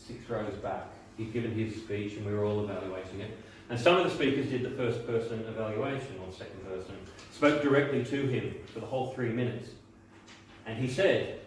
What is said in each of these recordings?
6 rows back. He'd given his speech and we were all evaluating it. And some of the speakers did the first person evaluation, or second person, spoke directly to him for the whole 3 minutes. And he said,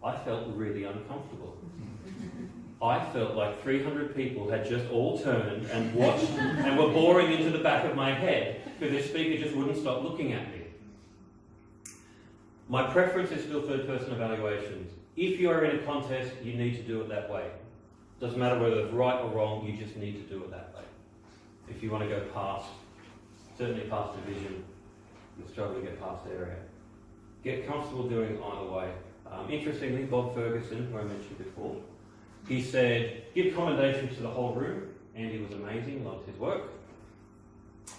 I felt really uncomfortable. I felt like 300 people had just all turned and watched and were boring into the back of my head because this speaker just wouldn't stop looking at me. My preference is still third person evaluations. If you are in a contest, you need to do it that way. Doesn't matter whether it's right or wrong, you just need to do it that way. If you want to go past, certainly past division, you'll struggle to get past area. Get comfortable doing it either way. Interestingly, Bob Ferguson, who I mentioned before, he said, give commendations to the whole room. Andy was amazing, loved his work.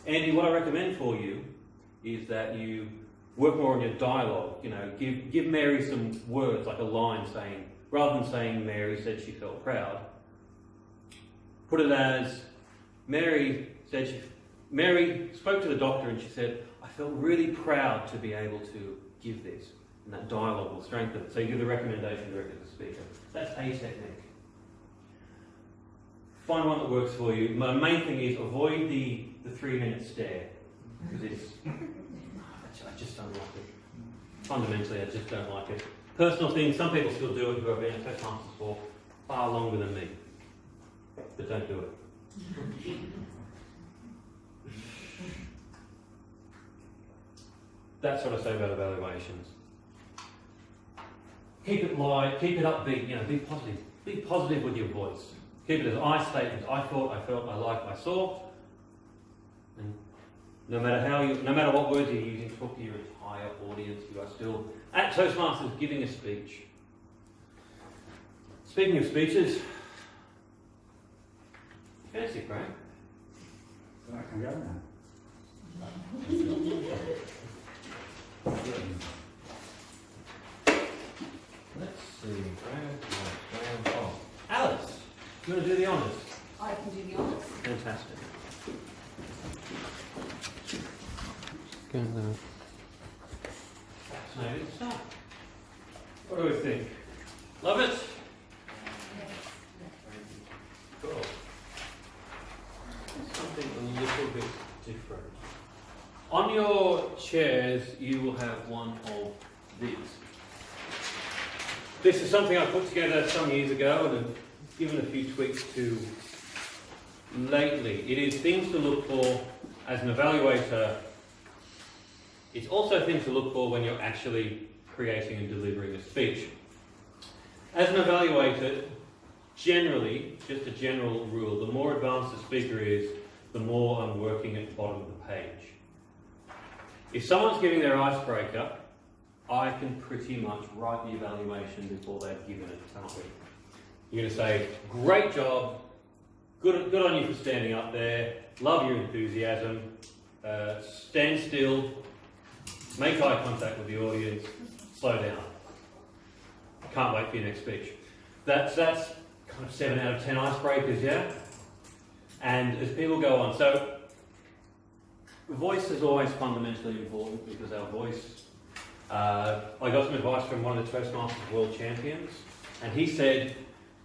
Andy, what I recommend for you is that you work more on your dialogue. You know, give Mary some words, like a line saying, rather than saying Mary said she felt proud, put it as, Mary spoke to the doctor and she said, I felt really proud to be able to give this. And that dialogue will strengthen it. So you give the recommendation directly to the speaker. That's a technique. Find one that works for you. My main thing is avoid the 3-minute stare. Because I just don't like it. Fundamentally, I just don't like it. Personal thing, some people still do it who have been in Toastmasters for far longer than me. But don't do it. That's what I say about evaluations. Keep it light, keep it upbeat, you know, be positive. Be positive with your voice. Keep it as I statements. I thought, I felt, I liked, I saw. And no matter what words you're using, talk to your entire audience. You are still at Toastmasters giving a speech. Speaking of speeches, fancy, Craig. I can go now. Let's see. Graham. Oh, Alice, you want to do the honours? I can do the honours. Fantastic. Fascinating stuff. What do we think? Love it? Cool. Something a little bit different. On your chairs, you will have one of these. This is something I put together some years ago and have given a few tweaks to lately. It is things to look for as an evaluator. It's also things to look for when you're actually creating and delivering a speech. As an evaluator, generally, just a general rule, the more advanced the speaker is, the more I'm working at the bottom of the page. If someone's giving their icebreaker, I can pretty much write the evaluation before they've given it, can't we? You're going to say, great job, good on you for standing up there, love your enthusiasm, stand still, make eye contact with the audience, slow down. Can't wait for your next speech. That's kind of 7 out of 10 icebreakers, yeah? And as people go on, so voice is always fundamentally important because our voice, I got some advice from one of the Toastmasters world champions, and he said,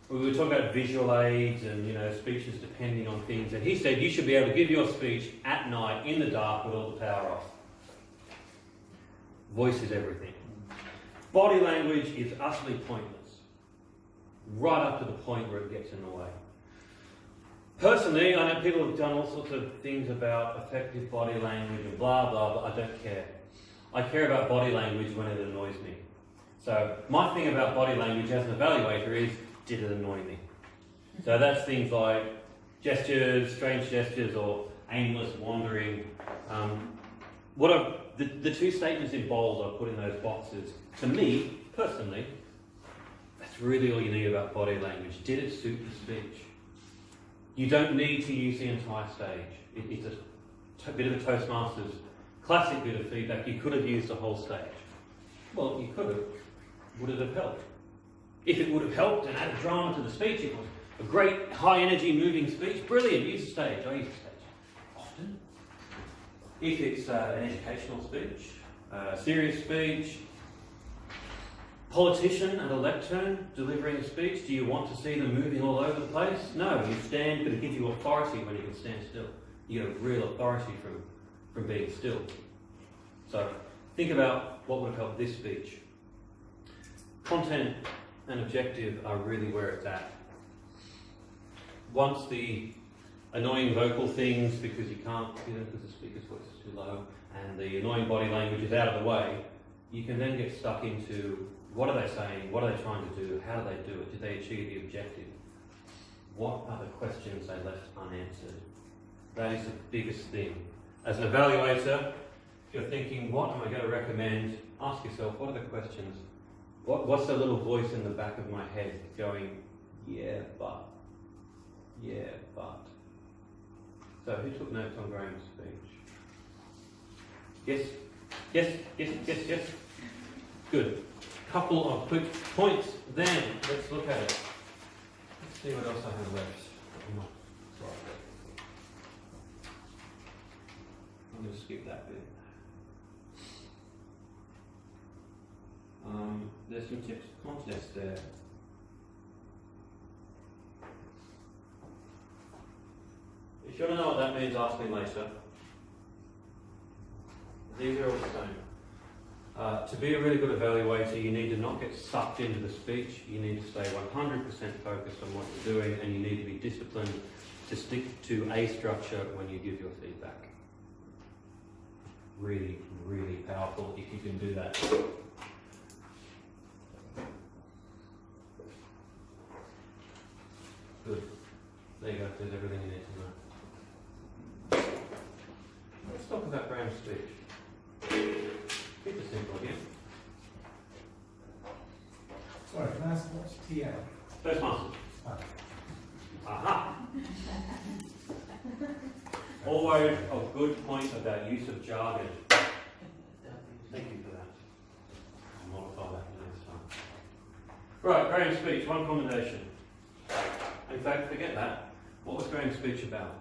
we were talking about visual aids and, you know, speeches depending on things, and he said you should be able to give your speech at night in the dark with all the power off. Voice is everything. Body language is utterly pointless, right up to the point where it gets in the way. Personally, I know people have done all sorts of things about effective body language and blah, blah, but I don't care. I care about body language when it annoys me. So my thing about body language as an evaluator is, did it annoy me? So that's things like gestures, strange gestures, or aimless wandering. The 2 statements in bold I put in those boxes, to me, personally, that's really all you need about body language. Did it suit the speech? You don't need to use the entire stage. It's a bit of a Toastmasters classic bit of feedback. You could have used the whole stage. Well, you could have. Would it have helped? If it would have helped and added drama to the speech, it was a great, high energy, moving speech. Brilliant, use the stage. I use the stage often. If it's an educational speech, a serious speech, Politician at a lectern delivering a speech, do you want to see them moving all over the place? No, you stand, but it gives you authority when you can stand still. You get a real authority from being still. So think about what would have helped this speech. Content and objective are really where it's at. Once the annoying vocal things, because you can't, because the speaker's voice is too low, and the annoying body language is out of the way, you can then get stuck into what are they saying, what are they trying to do, how do they do it, did they achieve the objective? What are the questions they left unanswered? That is the biggest thing. As an evaluator, if you're thinking, what am I going to recommend, ask yourself, what are the questions? What's the little voice in the back of my head going, yeah, but. So who took notes on Graham's speech? Yes. Good. Couple of quick points then. Let's look at it. Let's see what else I have left. I'm going to skip that bit. There's some tips contests there. If you want to know what that means, ask me later. These are all the same. To be a really good evaluator, you need to not get sucked into the speech. You need to stay 100% focused on what you're doing, and you need to be disciplined to stick to a structure when you give your feedback. Really, really powerful if you can do that. Good. There you go. There's everything you need to know. Let's talk about Graham's speech. Keep it simple again. Sorry, can I ask what's TL? Toastmasters. Oh. Aha! Always a good point about use of jargon. Thank you for that. I'll modify that for next time. Right, Graham's speech, one commendation. In fact, forget that. What was Graham's speech about?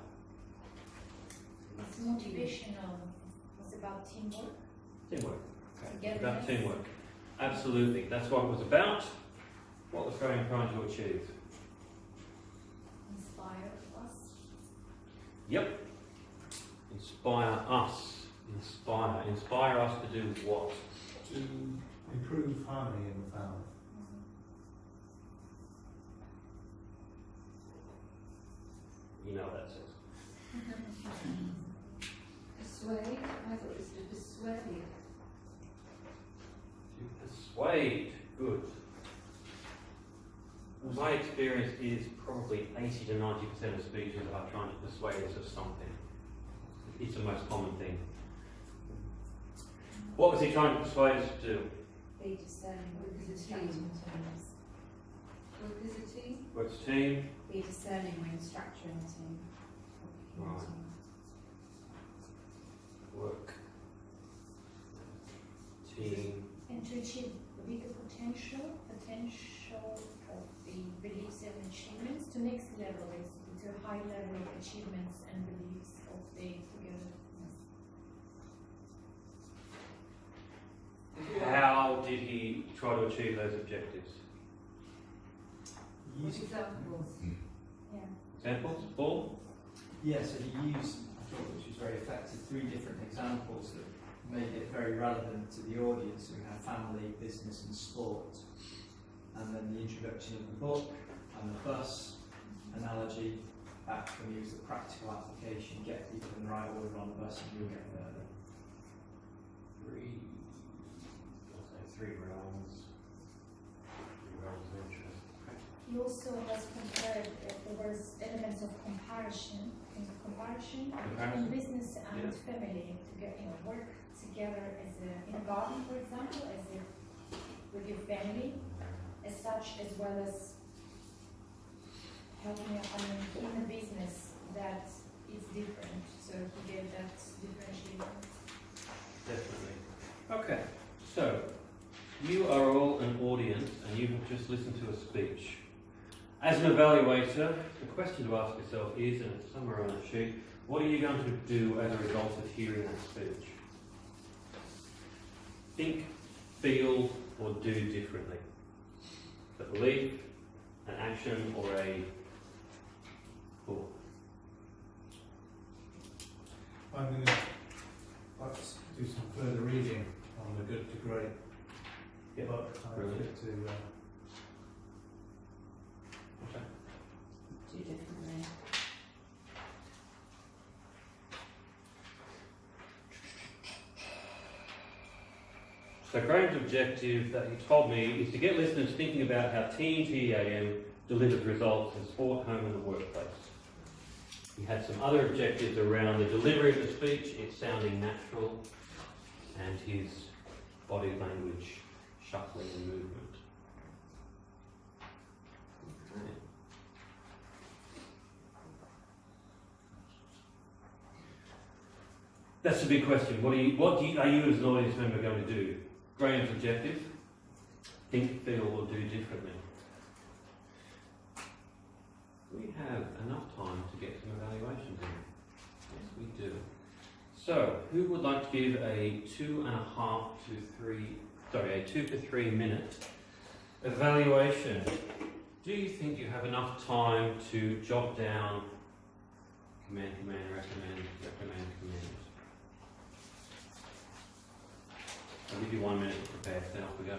It's motivational. It's about teamwork. Teamwork. Okay. Togetherness. About teamwork. Absolutely. That's what it was about. What was Graham trying to achieve? Inspire us. Yep. Inspire us. Inspire us to do what? To improve harmony in the family. You know what that says. Persuade? I thought it was to persuade. To persuade. Good. My experience is probably 80 to 90% of speeches are trying to persuade us of something. It's the most common thing. What was he trying to persuade us to do? Be discerning. Work as a team. Work as a team. Work as a team. Be discerning when structuring a team. Right. Work. Team. And to achieve bigger potential of the beliefs and achievements to next level, basically, to a high level of achievements and beliefs of the togetherness. How did he try to achieve those objectives? What examples? Yeah. Examples? Paul? Yeah, so he used, I thought, which was very effective, 3 different examples that made it very relevant to the audience. So we had family, business and sport. And then the introduction of the book and the bus analogy, that can use the practical application, get people in the right order on the bus and you'll get further. 3 realms. 3 realms of interest. He also has compared, there was elements of comparison between business and family to get, work together in a garden, for example, with your family, as such, as well as helping in a business that is different. So he gave that differentiator. Definitely. Okay, so you are all an audience and you have just listened to a speech. As an evaluator, the question to ask yourself is, and it's somewhere on the sheet, what are you going to do as a result of hearing that speech? Think, feel, or do differently? A belief, an action, or a thought? I'm going to do some further reading on the Good to Great Yep, book. I brilliant. get to Okay. Do differently. So Graham's objective that he told me is to get listeners thinking about how Team TEAM delivers results in sport, home and the workplace. He had some other objectives around the delivery of the speech, it sounding natural, and his body language, shuffling and movement. Okay. That's the big question. Are you as an audience member going to do? Graham's objective, think, feel or do differently. We have enough time to get some evaluations in. Yes, we do. So, who would like to give a 2 to 3 minute evaluation? Do you think you have enough time to jot down command, recommend? I'll give you 1 minute to prepare, then off we go.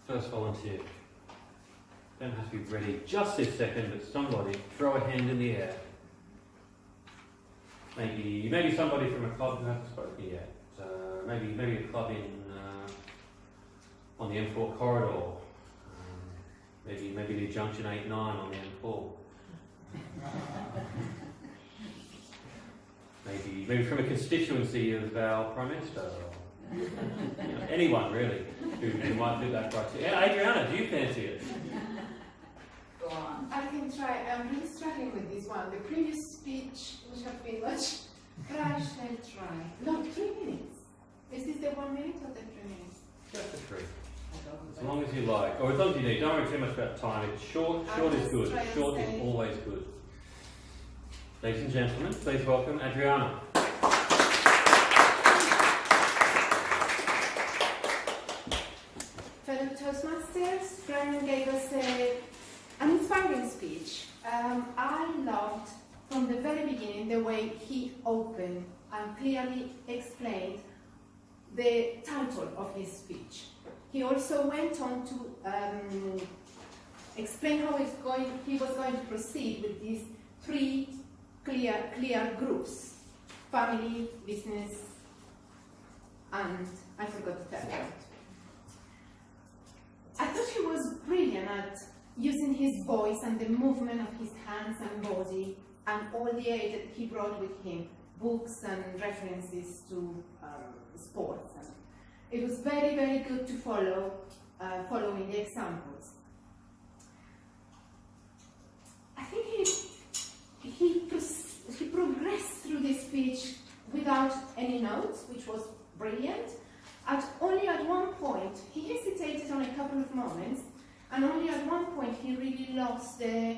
First volunteer. Don't have to be ready just this second, but somebody throw a hand in the air. Maybe somebody from a club who hasn't spoken yet. Maybe a club in on the M4 corridor. Maybe the junction 8-9 on the M4. maybe from a constituency of our Prime Minister. Anyone really who might do that criteria. Yeah, Adriana, do you fancy it? Go on. I can try. I'm really struggling with this one. The previous speech, which have been much, but I shall try. No, 3 minutes. Is this the 1 minute or the 3 minutes? Just the 3. As long as you like, or as long as you need. Don't worry too much about time. It's short. Short is good. Short is always good. Ladies and gentlemen, please welcome Adriana. Fellow Toastmasters, Brian gave us an inspiring speech. I loved from the very beginning the way he opened and clearly explained the title of his speech. He also went on to explain how he was going to proceed with these 3 clear groups: family, business, and I forgot the third one. I thought he was brilliant at using his voice and the movement of his hands and body and all the aid that he brought with him, books and references to sports. And it was very, very good to follow, following the examples. I think he progressed through this speech without any notes, which was brilliant. Only at one point, he hesitated on a couple of moments, and only at one point he really lost the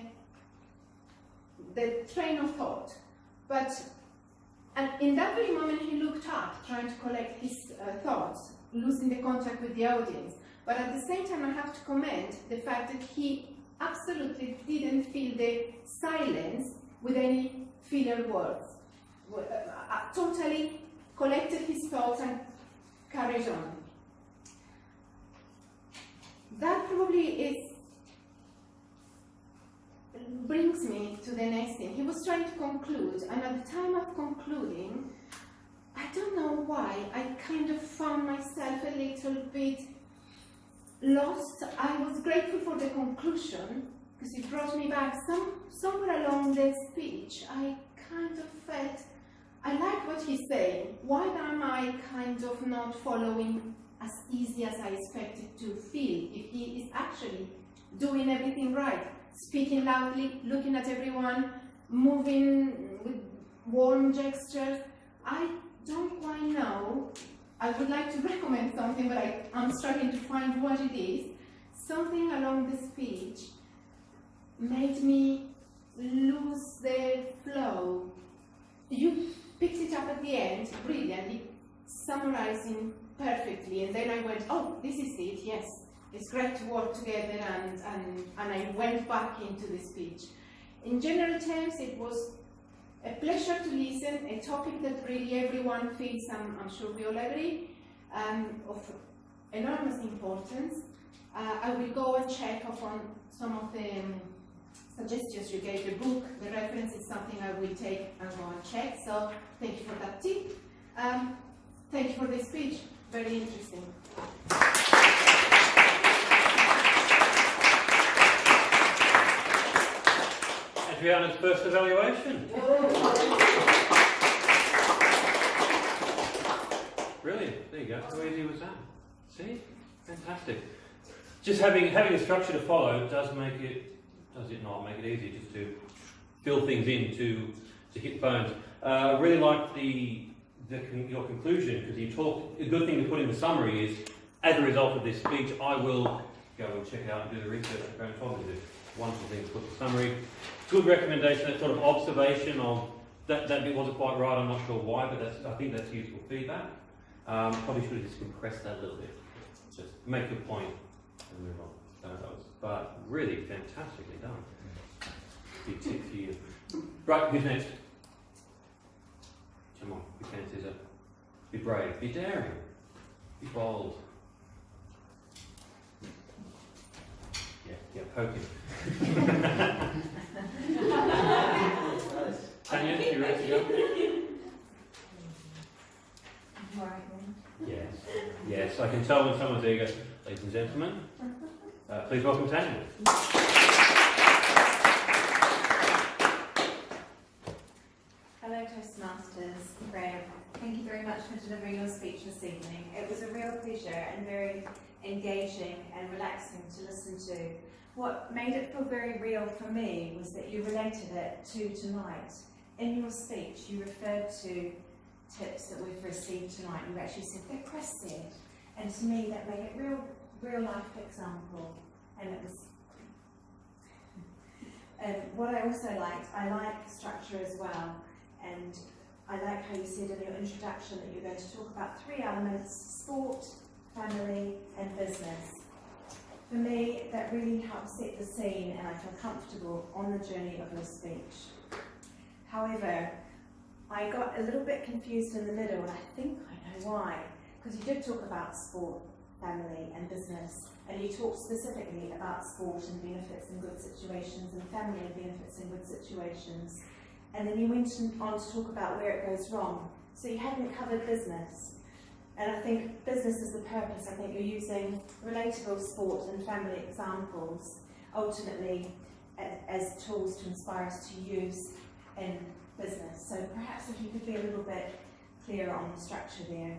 train of thought. And in that very moment he looked up, trying to collect his thoughts, losing the contact with the audience. But at the same time I have to commend the fact that he absolutely didn't fill the silence with any filler words. Totally collected his thoughts and carried on. that probably brings me to the next thing. He was trying to conclude, and at the time of concluding, I don't know why, I kind of found myself a little bit lost. I was grateful for the conclusion, because it brought me back somewhere along the speech. I kind of felt, I like what he's saying. Why am I kind of not following as easy as I expected to feel if he is actually doing everything right? Speaking loudly, looking at everyone, moving with warm gestures. I don't quite know. I would like to recommend something, but I'm struggling to find what it is. Something along the speech made me lose the flow. You picked it up at the end, brilliantly, summarizing perfectly, and then I went, oh, this is it, yes. It's great to work together, and I went back into the speech. In general terms, it was a pleasure to listen, a topic that really everyone feels, I'm sure we all agree, of enormous importance. I will go and check upon some of the suggestions you gave. The book, the reference is something I will take and go and check, so thank you for that tip. Thank you for the speech, very interesting. Adriana's first evaluation. Brilliant. There you go. How easy was that? See? Fantastic. Just having a structure to follow does it not make it easy just to fill things in to hit bones. I really like your conclusion, because you talked. A good thing to put in the summary is, as a result of this speech, I will go and check out and do the research that Graham told me to do. Wonderful thing to put in the summary. Good recommendation, that sort of observation of that bit wasn't quite right, I'm not sure why, but I think that's useful feedback. Probably should have just compressed that a little bit. Just make your point and move on. But really fantastically done. Big tip for you. Right, who's next? Come on, be fancy, be brave, be daring, be bold. Yeah, poke him. Tanya, you ready to go? Yes, I can tell when someone's eager. Ladies and gentlemen, please welcome Tanya. Hello Toastmasters, Graham. Thank you very much for delivering your speech this evening. It was a real pleasure and very engaging and relaxing to listen to. What made it feel very real for me was that you related it to tonight. In your speech, you referred to tips that we've received tonight. You actually said they're crested, and to me that made it real life example. And it was. What I also liked, I like structure as well, and I like how you said in your introduction that you're going to talk about 3 elements: sport, family, and business. For me, that really helps set the scene, and I feel comfortable on the journey of your speech. However, I got a little bit confused in the middle, and I think I know why. Because you did talk about sport, family, and business, and you talked specifically about sport and benefits in good situations, and family and benefits in good situations. And then you went on to talk about where it goes wrong. So you hadn't covered business. And I think business is the purpose. I think you're using relatable sport and family examples, ultimately, as tools to inspire us to use in business. So perhaps if you could be a little bit clearer on the structure there.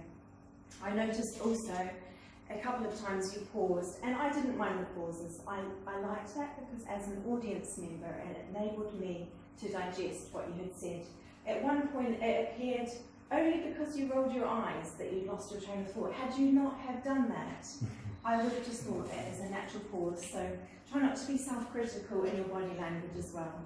I noticed also a couple of times you paused, and I didn't mind the pauses. I liked that because as an audience member, it enabled me to digest what you had said. At one point it appeared only because you rolled your eyes that you lost your train of thought. Had you not have done that, I would have just thought that as a natural pause. So try not to be self-critical in your body language as well.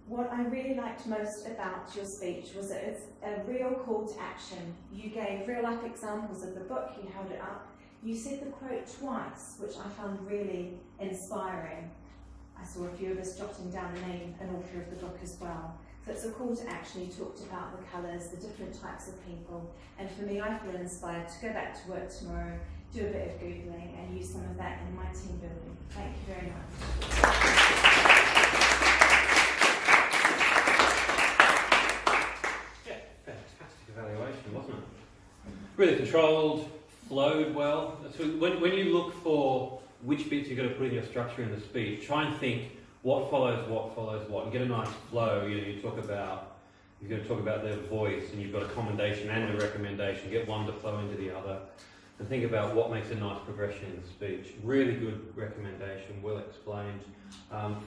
What I really liked most about your speech was that it's a real call to action. You gave real life examples of the book, you held it up. You said the quote twice, which I found really inspiring. I saw a few of us jotting down the name and author of the book as well. So it's a call to action. You talked about the colours, the different types of people. And for me, I feel inspired to go back to work tomorrow do a bit of Googling and use some of that in my team building. Thank you very much. Yeah, fantastic evaluation, wasn't it? Really controlled, flowed well. So when you look for which bits you're going to put in your structure in the speech, try and think what follows what, and get a nice flow. You're going to talk about their voice, and you've got a commendation and a recommendation. Get one to flow into the other, and think about what makes a nice progression in the speech. Really good recommendation, well explained.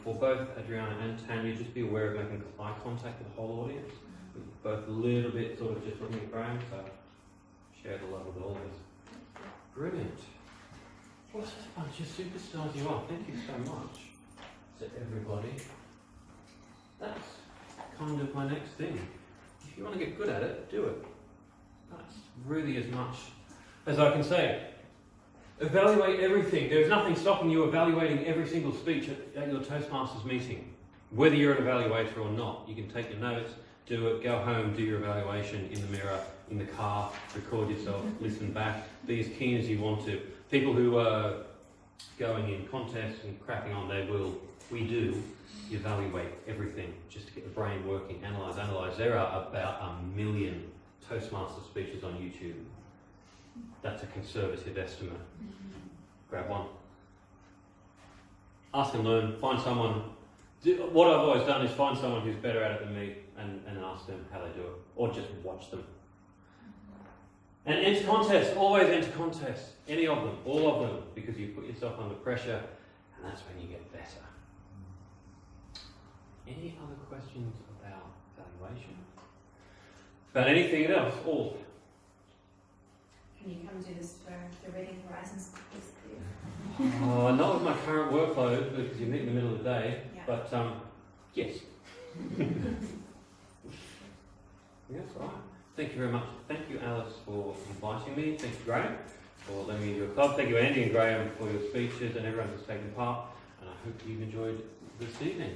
For both Adriana and Tanya, just be aware of making eye contact with the whole audience. Both a little bit sort of just looking at Graham, so share the love with all of us. Brilliant. What a bunch of superstars you are. Thank you so much to everybody. That's kind of my next thing. If you want to get good at it, do it. That's really as much as I can say. Evaluate everything. There's nothing stopping you evaluating every single speech at your Toastmasters meeting. Whether you're an evaluator or not, you can take your notes, do it, go home, do your evaluation in the mirror, in the car, record yourself, listen back, be as keen as you want to. People who are going in contests and cracking on, we do evaluate everything just to get the brain working, analyse. There are about 1 million Toastmaster speeches on YouTube. That's a conservative estimate. Grab one. Ask and learn, find someone. What I've always done is find someone who's better at it than me and ask them how they do it, or just watch them. And enter contests, always enter contests, any of them, all of them, because you put yourself under pressure, and that's when you get better. Any other questions about evaluation? About anything else? All. Can you come do this for the Reading Horizons quiz, Not with my current workload, because you meet in the middle of the day, Yeah. but yes. Yes, right. Thank you very much. Thank you, Alice, for inviting me. Thank you, Graham, for letting me into your club. Thank you, Andy and Graham, for your speeches and everyone who's taken part. And I hope you've enjoyed this evening.